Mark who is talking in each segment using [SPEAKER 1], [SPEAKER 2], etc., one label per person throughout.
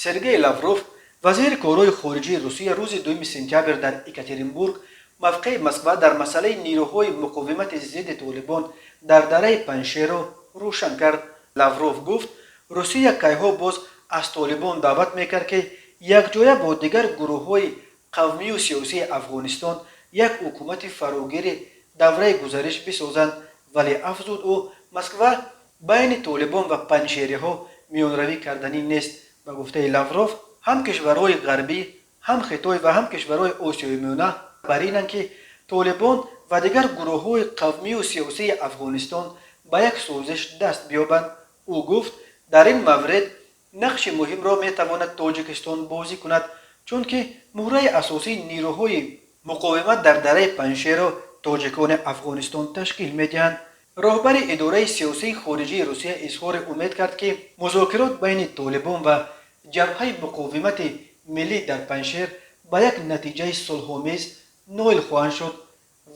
[SPEAKER 1] سرگئی لاوروف وزیر کورای خارجه روسیه روز 2 سپتامبر در اکاترینبورگ موقع مسکو در مسئله نیروهای مقاومت ضد طالبان در دره پنجشیر را روشن کرد. لاوروف گفت روسیه کیها باز از طالبان دعوت میکرد که یک جایه با دیگر گروه‌های قومی و سیاسی افغانستان یک حکومت فراگیر دوره گذشته بسازند، ولی افزود او مسکو بین طالبان و پنجشیری‌ها میانروی کردنی نیست. به گفته لاوروف هم کشورهای غربی، هم خطای و هم کشورهای آسیای میانه بر اینند که طالبان و دیگر گروه‌های قومی و سیاسی افغانستان به یک سازش دست بیابند. او گفت در این مورد نقش مهم را میتواند تاجیکستان بازی کند، چون که مهره اساسی نیروهای مقاومت در دره پنجشیر را تاجیکان افغانستان تشکیل میدهند. راهبر اداره سیاسی خارجی روسیه اظهار امید کرد که مذاکرات بین طالبان و جبهه مقاومت ملی در پنجشیر به یک نتیجه صلح‌آمیز نائل خواهند شد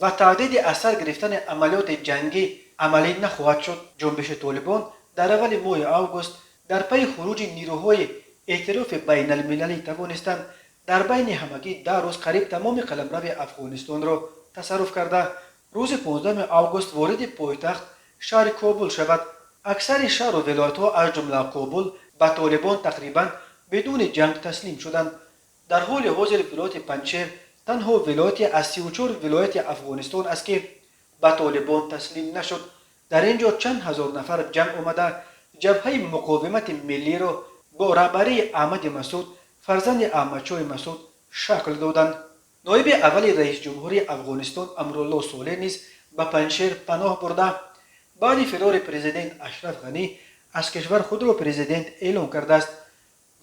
[SPEAKER 1] و تهدید از سر گرفتن عملیات جنگی عملی نخواهد شد. جنبش طالبان در اول ماه آگوست در پی خروج نیروهای ائتلاف بین المللی توانستند در بین همگی 10 روز قریب تمام قلمرو افغانستان را تصرف کرده. روز 15 آگوست وارد پایتخت شهر کابل شود. اکثر شهر و ولایت‌ها از جمله کابل به طالبان تقریبا بدون جنگ تسلیم شدند. در حال حاضر ولایت پنجشیر تنها ولایتی از 34 ولایت افغانستان است که به طالبان تسلیم نشد. در اینجا چند هزار نفر جمع آمده جبهه مقاومت ملی را با رهبری احمد مسعود فرزند احمدشاه مسعود شکل دادند. نایب اول رئیس جمهوری افغانستان امرالله صالح نیز به پنجشیر پناه برده. بعد فرار پرزیدنت اشرف غنی از کشور خود را پرزیدنت اعلام کرده است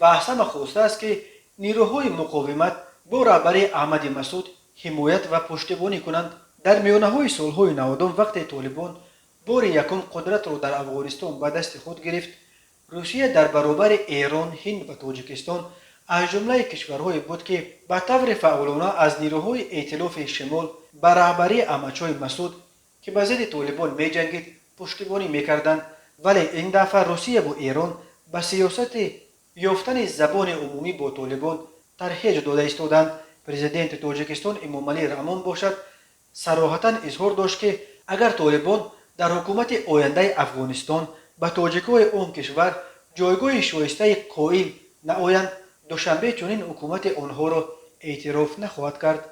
[SPEAKER 1] و از همه خواسته است که نیروهای مقاومت با رهبری احمد مسعود حمایت و پشتیبانی کنند. در میانه‌های سالهای 90 وقتی طالبان بار یکم قدرت را در افغانستان به دست خود گرفت، روسیه در برابر ایران، هند و تاجیکستان از جمله کشورهای بود که به طور فعالانه از نیروهای ائتلاف شمال به رهبری احمدشاه مسعود که به ضد طالبان می‌جنگید پشتیبانی می‌کردند. ولی این دفعه روسیه و ایران به سیاست یافتن زبان عمومی با طالبان ترجیح داده ایستادند. پرزیدنت تاجیکستان امامعلی رحمان باشد صراحتاً اظهار داشت که اگر طالبان در حکومت آینده افغانستان به تاجیکای آن کشور جایگاه شایسته قائل نمایند، دوشنبه چنین حکومت آنها را اعتراف نخواهد کرد.